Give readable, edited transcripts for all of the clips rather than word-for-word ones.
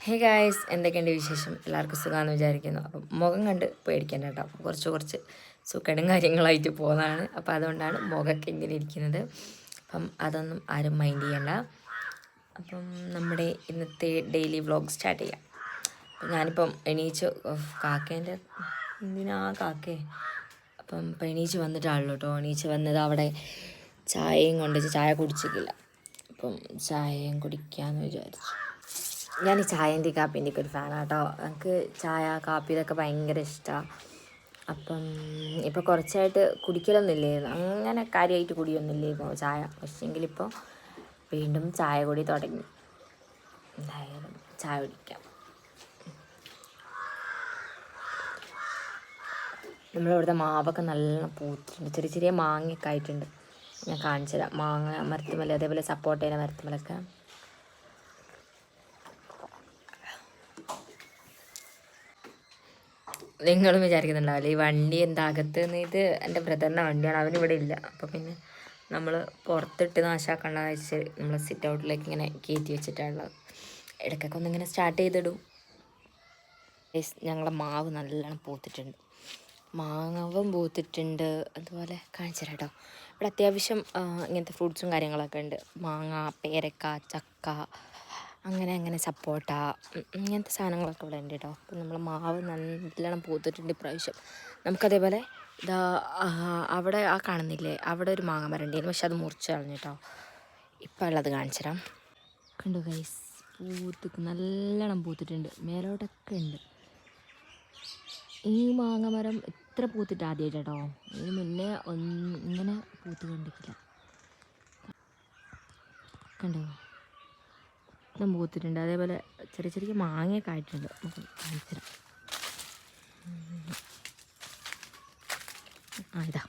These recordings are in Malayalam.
ഹേ ഗായ്സ്, എന്തൊക്കെയുണ്ട് വിശേഷം? എല്ലാവർക്കും സുഖമാണെന്ന് വിചാരിക്കുന്നു. അപ്പം മുഖം കണ്ട് പേടിക്കേണ്ട കേട്ടോ. അപ്പം കുറച്ച് സുഖടും കാര്യങ്ങളായിട്ട് പോകുന്നതാണ്. അപ്പോൾ അതുകൊണ്ടാണ് മുഖമൊക്കെ ഇങ്ങനെ ഇരിക്കുന്നത്. അപ്പം അതൊന്നും ആരും മൈൻഡ് ചെയ്യണ്ട. അപ്പം നമ്മുടെ ഇന്നത്തെ ഡെയിലി വ്ളോഗ് സ്റ്റാർട്ട് ചെയ്യാം. അപ്പം ഞാനിപ്പം എണീച്ച് കാക്കേൻ്റെ എന്തിനാ കാക്കേ അപ്പം ഇപ്പം എണീച്ച് വന്നിട്ടാണല്ലോ കേട്ടോ. എണീച്ച് വന്നത് അവിടെ ചായയും കൊണ്ട് ചായ കുടിച്ചിട്ടില്ല. അപ്പം ചായയും കുടിക്കാമെന്ന് വിചാരിച്ചു. ഞാൻ ഈ ചായൻ്റെ കാപ്പീൻ്റെ ഒക്കെ ഒരു ഫാനാണ് കേട്ടോ. എനിക്ക് ചായ കാപ്പി ഇതൊക്കെ ഭയങ്കര ഇഷ്ടമാണ്. അപ്പം ഇപ്പോൾ കുറച്ചായിട്ട് കുടിക്കലൊന്നുമില്ലായിരുന്നു, അങ്ങനെ കാര്യമായിട്ട് കുടിയൊന്നുമില്ലായിരുന്നു ചായ. പക്ഷേങ്കിലിപ്പോൾ വീണ്ടും ചായ കൂടി തുടങ്ങി. എന്തായാലും ചായ കുടിക്കാം. നമ്മളിവിടുത്തെ മാവൊക്കെ നല്ലോണം പൂത്തിട്ടുണ്ട്. ചെറിയ ചെറിയ മാങ്ങയൊക്കെ ആയിട്ടുണ്ട്. ഞാൻ കാണിച്ചു തരാം. മാങ്ങ മരത്തുമല, അതേപോലെ സപ്പോട്ടേൻ്റെ മരത്തുമലൊക്കെ നിങ്ങളും വിചാരിക്കുന്നുണ്ടാവില്ല ഈ വണ്ടി എന്താ അകത്ത് നിന്ന്. ഇത് എൻ്റെ ബ്രദറിൻ്റെ വണ്ടിയാണ്, അവനിവിടെ ഇല്ല. അപ്പോൾ പിന്നെ നമ്മൾ പുറത്തിട്ട് നാശാക്കണ്ടെന്ന് വെച്ച് നമ്മൾ സിറ്റ് ഔട്ടിലേക്ക് ഇങ്ങനെ കയറ്റി വെച്ചിട്ടുള്ളത്. ഇടയ്ക്കൊക്കെ ഒന്നിങ്ങനെ സ്റ്റാർട്ട് ചെയ്തിടും. ഞങ്ങളെ മാവ് നല്ലോണം പൂത്തിട്ടുണ്ട്, മാങ്ങവും പൂത്തിട്ടുണ്ട്. അതുപോലെ കാണിച്ചു തരാം കേട്ടോ. ഇവിടെ അത്യാവശ്യം ഇങ്ങനത്തെ ഫ്രൂട്ട്സും കാര്യങ്ങളൊക്കെ ഉണ്ട്. മാങ്ങ, പേരക്ക, ചക്ക, അങ്ങനെ സപ്പോട്ട, ഇങ്ങനത്തെ സാധനങ്ങളൊക്കെ ഇവിടെ ഉണ്ട് കേട്ടോ. അപ്പം നമ്മൾ മാവ് നല്ലോണം പൂത്തിട്ടുണ്ട് ഇപ്രാവശ്യം. നമുക്കതേപോലെ ഇതാ അവിടെ ആ കാണുന്നില്ലേ, അവിടെ ഒരു മാങ്ങ മരം ഉണ്ടായിരുന്നു, പക്ഷെ അത് മുറിച്ച് കളഞ്ഞു കേട്ടോ. ഇപ്പം ഉള്ളത് കാണിച്ചു തരാം. കണ്ടു ഗൈസ്, നല്ലോണം പൂത്തിട്ടുണ്ട്, മേലോട്ടൊക്കെ ഉണ്ട്. ഈ മാങ്ങ മരം ഇത്ര പൂത്തിട്ട് ആദ്യമായിട്ട് കേട്ടോ. ഇതിന് മുന്നേ ഇങ്ങനെ പൂത്ത് കണ്ടിട്ടില്ല. കണ്ടോ, ഇതും പൂത്തിട്ടുണ്ട്. അതേപോലെ ചെറിയ ചെറിയ മാങ്ങയൊക്കെ ആയിട്ടുണ്ട്. നമുക്ക് കാണിച്ചുതരാം. ഇതാ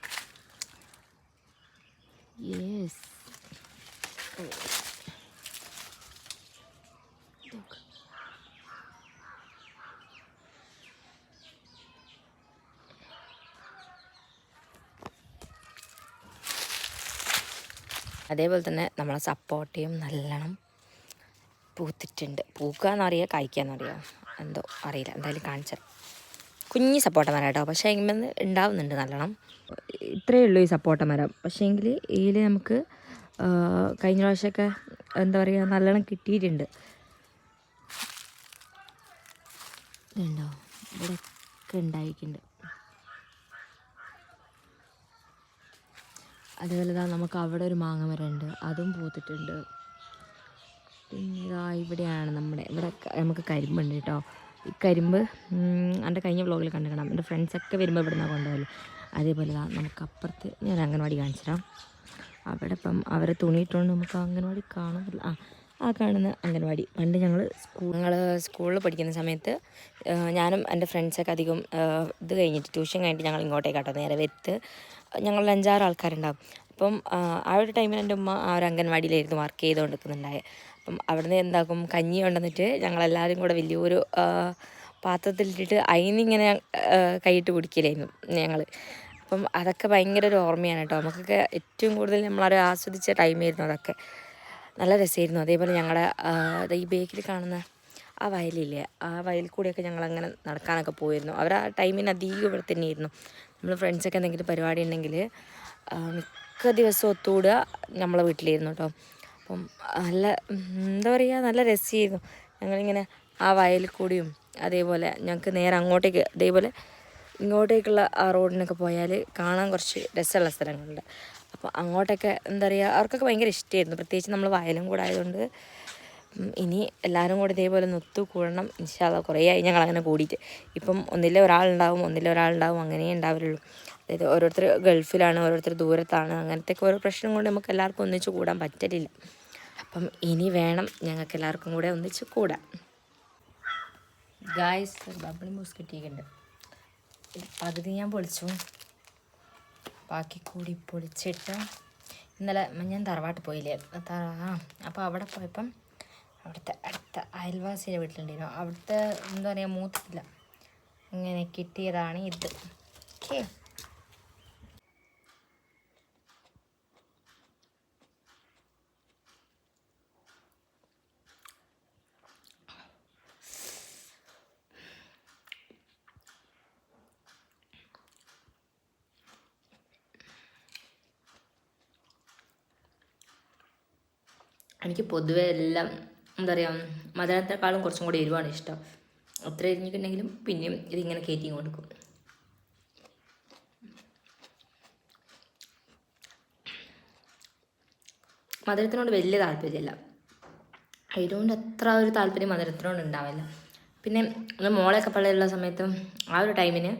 യെസ്. അതേപോലെ തന്നെ നമ്മളെ സപ്പോട്ടയും നല്ലോണം പൂത്തിട്ടുണ്ട്. പൂക്കാന്നറിയാം കഴിക്കാന്നറിയാം എന്തോ അറിയില്ല, എന്തായാലും കാണിച്ചത്. കുഞ്ഞി സപ്പോട്ട മരം കേട്ടോ, പക്ഷേ ഇങ്ങനെ ഉണ്ടാവുന്നുണ്ട് നല്ലോണം. ഇത്രയേ ഉള്ളൂ ഈ സപ്പോട്ട മരം. പക്ഷേ എങ്കിൽ ഇതിൽ നമുക്ക് കഴിഞ്ഞ പ്രാവശ്യമൊക്കെ എന്താ പറയുക നല്ലോണം കിട്ടിയിട്ടുണ്ട്. ഇതുണ്ടോ, ഇവിടെയൊക്കെ ഉണ്ടായിട്ടുണ്ട്. അതുപോലെ നമുക്ക് അവിടെ ഒരു മാങ്ങ മരം ഉണ്ട്, അതും പൂത്തിട്ടുണ്ട്. പിന്നെ ഇതാ ഇവിടെയാണ് ഇവിടെ നമുക്ക് കരിമ്പുണ്ട് കേട്ടോ. ഈ കരിമ്പ് എൻ്റെ കഴിഞ്ഞ വ്ളോഗിൽ കണ്ടുക്കണം. എൻ്റെ ഫ്രണ്ട്സൊക്കെ വരുമ്പോൾ ഇവിടെ നിന്നാണ് കൊണ്ടുപോകല്. അതേപോലെ നമുക്കപ്പുറത്ത് ഞാൻ അംഗൻവാടി കാണിച്ചു തരാം. അവിടെ ഇപ്പം അവരെ തുണിയിട്ടുകൊണ്ട് നമുക്ക് അംഗൻവാടി കാണുന്നില്ല. ആ കാണുന്ന അംഗൻവാടി പണ്ട് ഞങ്ങൾ സ്കൂളിൽ പഠിക്കുന്ന സമയത്ത് ഞാനും എൻ്റെ ഫ്രണ്ട്സൊക്കെ അധികം ഇത് കഴിഞ്ഞിട്ട് ട്യൂഷൻ കഴിഞ്ഞിട്ട് ഞങ്ങൾ ഇങ്ങോട്ടേക്കാട്ടോ നേരെ വെത്ത്. ഞങ്ങൾ 5-6 ആൾക്കാരുണ്ടാകും. അപ്പം ആ ഒരു ടൈമിൽ എൻ്റെ ഉമ്മ ആ ഒരു അംഗൻവാടിയിലായിരുന്നു വർക്ക് ചെയ്തുകൊണ്ടിരിക്കുന്നുണ്ടായത്. അപ്പം അവിടുന്ന് എന്താക്കും, കഞ്ഞി കൊണ്ടുവന്നിട്ട് ഞങ്ങളെല്ലാവരും കൂടെ വലിയൊരു പാത്രത്തിലിട്ടിട്ട് അതിനിങ്ങനെ കൈയിട്ട് കുടിക്കലായിരുന്നു ഞങ്ങൾ. അപ്പം അതൊക്കെ ഭയങ്കര ഒരു ഓർമ്മയാണ് കേട്ടോ. നമുക്കൊക്കെ ഏറ്റവും കൂടുതൽ നമ്മളത് ആസ്വദിച്ച ടൈമായിരുന്നു അതൊക്കെ. നല്ല രസമായിരുന്നു. അതേപോലെ ഞങ്ങളുടെ ഈ ബേക്കിൽ കാണുന്ന ആ വയലില്ലേ, ആ വയലിൽ കൂടെയൊക്കെ ഞങ്ങളങ്ങനെ നടക്കാനൊക്കെ പോയിരുന്നു. അവർ ആ ടൈമിന് അധികം ഇവിടെ തന്നെയായിരുന്നു. നമ്മൾ ഫ്രണ്ട്സൊക്കെ എന്തെങ്കിലും പരിപാടി ഉണ്ടെങ്കിൽ മിക്ക ദിവസവും ഒത്തുകൂടുക നമ്മളെ വീട്ടിലായിരുന്നു കേട്ടോ. അപ്പം നല്ല എന്താ പറയുക, നല്ല രസമായിരുന്നു. ഞങ്ങളിങ്ങനെ ആ വയലിൽ കൂടിയും അതേപോലെ ഞങ്ങൾക്ക് നേരെ അങ്ങോട്ടേക്ക് അതേപോലെ ഇങ്ങോട്ടേക്കുള്ള ആ റോഡിനൊക്കെ പോയാൽ കാണാൻ കുറച്ച് രസമുള്ള സ്ഥലങ്ങളുണ്ട്. അപ്പോൾ അങ്ങോട്ടൊക്കെ എന്താ പറയുക, അവർക്കൊക്കെ ഭയങ്കര ഇഷ്ടമായിരുന്നു. പ്രത്യേകിച്ച് നമ്മൾ വയലും കൂടെ ആയതുകൊണ്ട്. ഇനി എല്ലാവരും കൂടെ ഇതേപോലെ ഒത്തു കൂടണം ഇൻഷാ അല്ലാഹ്. കുറേ ആയി ഞങ്ങളങ്ങനെ കൂടിയിട്ട്. ഇപ്പം ഒന്നിലെ ഒരാളുണ്ടാവും അങ്ങനെ ഉണ്ടാവുള്ളൂ. അതായത് ഓരോരുത്തർ ഗൾഫിലാണ്, ഓരോരുത്തർ ദൂരത്താണ്, അങ്ങനത്തെയൊക്കെ ഓരോ പ്രശ്നം കൊണ്ട് നമുക്ക് എല്ലാവർക്കും ഒന്നിച്ച് കൂടാൻ പറ്റലില്ല. അപ്പം ഇനി വേണം ഞങ്ങൾക്ക് എല്ലാവർക്കും കൂടെ ഒന്നിച്ച് കൂടാൻ. ഗായ്സ്, ബബിളി മൂസ് കിട്ടിയിട്ടുണ്ട്. പകുതി ഞാൻ പൊളിച്ചു, ബാക്കി കൂടി പൊളിച്ചിട്ട് ഇന്നലെ ഞാൻ തറവാട്ട് പോയില്ലേ. അപ്പോൾ അവിടെ പോയപ്പം അവിടുത്തെ അടുത്ത അയൽവാസിയുടെ വീട്ടിലുണ്ടായിരുന്നു. അവിടുത്തെ എന്താ പറയുക, മൂത്തില്ല, അങ്ങനെ കിട്ടിയതാണ് ഇത്. ഓക്കെ, എനിക്ക് പൊതുവെ എല്ലാം എന്താ പറയുക മധുരത്തെക്കാളും കുറച്ചും കൂടി എരിവാണ് ഇഷ്ടം. അത്ര എരിഞ്ഞിട്ടുണ്ടെങ്കിലും പിന്നെയും ഇതിങ്ങനെ കയറ്റി കൊടുക്കും. മധുരത്തിനോട് വലിയ താല്പര്യമില്ല. എരിവുകൊണ്ട് അത്ര ഒരു താല്പര്യം മധുരത്തിനോട് ഉണ്ടാവില്ല. പിന്നെ ഒന്ന് മോളെയൊക്കെ പള്ളിയുള്ള സമയത്തും ആ ഒരു ടൈമിന്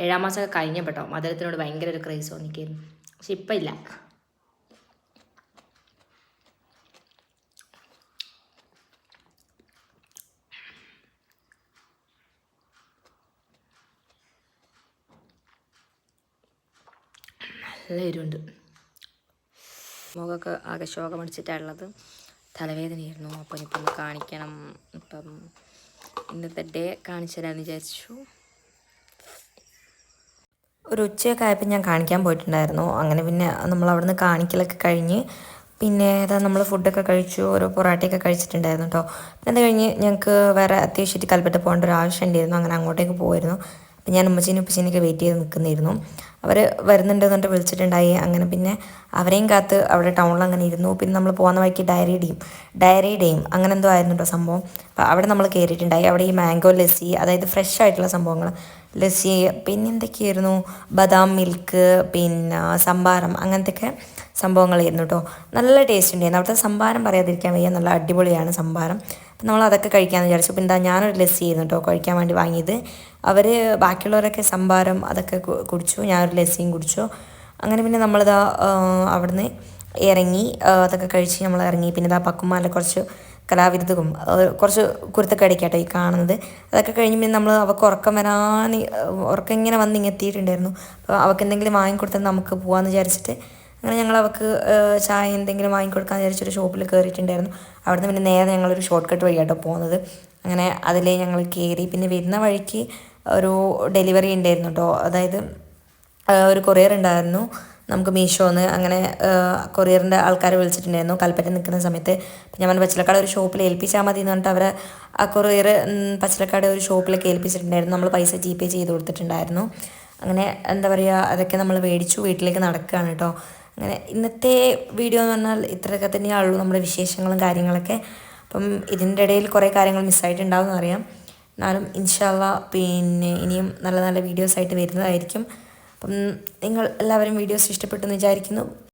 7-ാം മാസമൊക്കെ കഴിഞ്ഞപ്പെട്ടോ മധുരത്തിനോട് ഭയങ്കര ഒരു ക്രേസ് തോന്നിക്കായിരുന്നു. പക്ഷെ ഇപ്പം ഇല്ല. നല്ല എരിവുണ്ട്. മുഖമൊക്കെ ആകെ ശോകമടിച്ചിട്ടാണുള്ളത്. തലവേദനയായിരുന്നു. അപ്പം ഇനിയിപ്പം ഒന്ന് കാണിക്കണം. ഇപ്പം ഇന്നത്തെ ഡേ കാണിച്ചു തരാമെന്ന് വിചാരിച്ചു. ഒരു ഉച്ചയൊക്കെ ആയപ്പോൾ ഞാൻ കാണിക്കാൻ പോയിട്ടുണ്ടായിരുന്നു. അങ്ങനെ പിന്നെ നമ്മൾ അവിടുന്ന് കാണിക്കലൊക്കെ കഴിഞ്ഞ് പിന്നെ അതാ നമ്മൾ ഫുഡൊക്കെ കഴിച്ചു. ഓരോ പൊറാട്ടയൊക്കെ കഴിച്ചിട്ടുണ്ടായിരുന്നു കേട്ടോ. പിന്നെ അത് കഴിഞ്ഞ് ഞങ്ങൾക്ക് വേറെ അത്യാവശ്യമായിട്ട് കൽപ്പറ്റ പോകേണ്ട ഒരു ആവശ്യം ഉണ്ടായിരുന്നു. അങ്ങനെ അങ്ങോട്ടേക്ക് പോയിരുന്നു. അപ്പം ഞാൻ ഉമ്മച്ചീനും ഉപ്പച്ചീനൊക്കെ വെയിറ്റ് ചെയ്ത് നിൽക്കുന്നിരുന്നു. അവർ വരുന്നുണ്ടെന്ന് പറഞ്ഞിട്ട് വിളിച്ചിട്ടുണ്ടായി. അങ്ങനെ പിന്നെ അവരെയും കാത്ത് അവിടെ ടൗണിൽ അങ്ങനെ ഇരുന്നു. പിന്നെ നമ്മൾ പോകുന്ന വഴിക്ക് ഡയറി ഡേയും അങ്ങനെ എന്തോ ആയിരുന്നു കേട്ടോ സംഭവം. അപ്പോൾ അവിടെ നമ്മൾ കയറിയിട്ടുണ്ടായി. അവിടെ ഈ മാംഗോ ലസ്സി, അതായത് ഫ്രഷ് ആയിട്ടുള്ള സംഭവങ്ങൾ, ലസ്സി, പിന്നെ എന്തൊക്കെയായിരുന്നു, ബദാം മിൽക്ക്, പിന്നെ സംഭാരം, അങ്ങനത്തെയൊക്കെ സംഭവങ്ങളായിരുന്നു കേട്ടോ. നല്ല ടേസ്റ്റ് ഉണ്ടായിരുന്നു. അവിടുത്തെ സംഭാരം പറയാതിരിക്കാൻ വയ്യ, നല്ല അടിപൊളിയാണ് സംഭാരം. അപ്പം നമ്മൾ അതൊക്കെ കഴിക്കാമെന്ന് വിചാരിച്ചു. അപ്പോൾ എന്താ ഞാനൊരു ലസ്സി ആയിരുന്നു കേട്ടോ കഴിക്കാൻ വേണ്ടി വാങ്ങിയത്. അവർ ബാക്കിയുള്ളവരൊക്കെ സംഭാരം അതൊക്കെ കുടിച്ചു, ഞാനൊരു ലസ്സിയും കുടിച്ചു. അങ്ങനെ പിന്നെ നമ്മളിതാ അവിടുന്ന് ഇറങ്ങി അതൊക്കെ കഴിച്ച് നമ്മൾ ഇറങ്ങി. പിന്നെ ഇതാ പക്കുമാലിൻ്റെ കുറച്ച് കലാവിരുദ്ധവും കുറച്ച് കുരുത്തക്കടിക്കാട്ടോ ഈ കാണുന്നത്. അതൊക്കെ കഴിഞ്ഞ് പിന്നെ നമ്മൾ അവൾക്ക് ഉറക്കം ഇങ്ങനെ വന്ന് ഇങ്ങനെ എത്തിയിട്ടുണ്ടായിരുന്നു. അപ്പോൾ അവൾക്ക് എന്തെങ്കിലും വാങ്ങിക്കൊടുത്താൽ നമുക്ക് പോകാമെന്ന് വിചാരിച്ചിട്ട് അങ്ങനെ ഞങ്ങൾ അവൾക്ക് ചായ എന്തെങ്കിലും വാങ്ങിക്കൊടുക്കാമെന്ന് വിചാരിച്ചൊരു ഷോപ്പിൽ കയറിയിട്ടുണ്ടായിരുന്നു. അവിടുന്ന് പിന്നെ നേരെ ഞങ്ങളൊരു ഷോർട്ട് കട്ട് വഴിയാട്ടോ പോകുന്നത്. അങ്ങനെ അതിലേ ഞങ്ങൾ കയറി. പിന്നെ വരുന്ന വഴിക്ക് ഒരു ഡെലിവറി ഉണ്ടായിരുന്നു കേട്ടോ. അതായത് ഒരു കൊറിയർ ഉണ്ടായിരുന്നു നമുക്ക് മീഷോന്ന്. അങ്ങനെ കൊറിയറിൻ്റെ ആൾക്കാരെ വിളിച്ചിട്ടുണ്ടായിരുന്നു കൽപ്പറ്റ നിൽക്കുന്ന സമയത്ത്. ഞാൻ പറഞ്ഞു പച്ചിലക്കാട് ഒരു ഷോപ്പിൽ ഏൽപ്പിച്ചാൽ മതി എന്ന് പറഞ്ഞിട്ട് അവരെ ആ കൊറിയർ പച്ചിലക്കാട് ഒരു ഷോപ്പിലേക്ക് ഏൽപ്പിച്ചിട്ടുണ്ടായിരുന്നു. നമ്മൾ പൈസ GPay ചെയ്ത് കൊടുത്തിട്ടുണ്ടായിരുന്നു. അങ്ങനെ എന്താ പറയുക അതൊക്കെ നമ്മൾ മേടിച്ചു വീട്ടിലേക്ക് നടക്കുകയാണ് കേട്ടോ. അങ്ങനെ ഇന്നത്തെ വീഡിയോ എന്ന് പറഞ്ഞാൽ ഇത്രയൊക്കെ തന്നെയുള്ളൂ നമ്മുടെ വിശേഷങ്ങളും കാര്യങ്ങളൊക്കെ. അപ്പം ഇതിൻ്റെ ഇടയിൽ കുറേ കാര്യങ്ങൾ മിസ്സായിട്ടുണ്ടാവും എന്നറിയാം. എന്നാലും ഇൻഷാ അള്ളാ പിന്നെ ഇനിയും നല്ല നല്ല വീഡിയോസായിട്ട് വരുന്നതായിരിക്കും. അപ്പം നിങ്ങൾ എല്ലാവരും വീഡിയോസ് ഇഷ്ടപ്പെട്ടെന്ന് വിചാരിക്കുന്നു.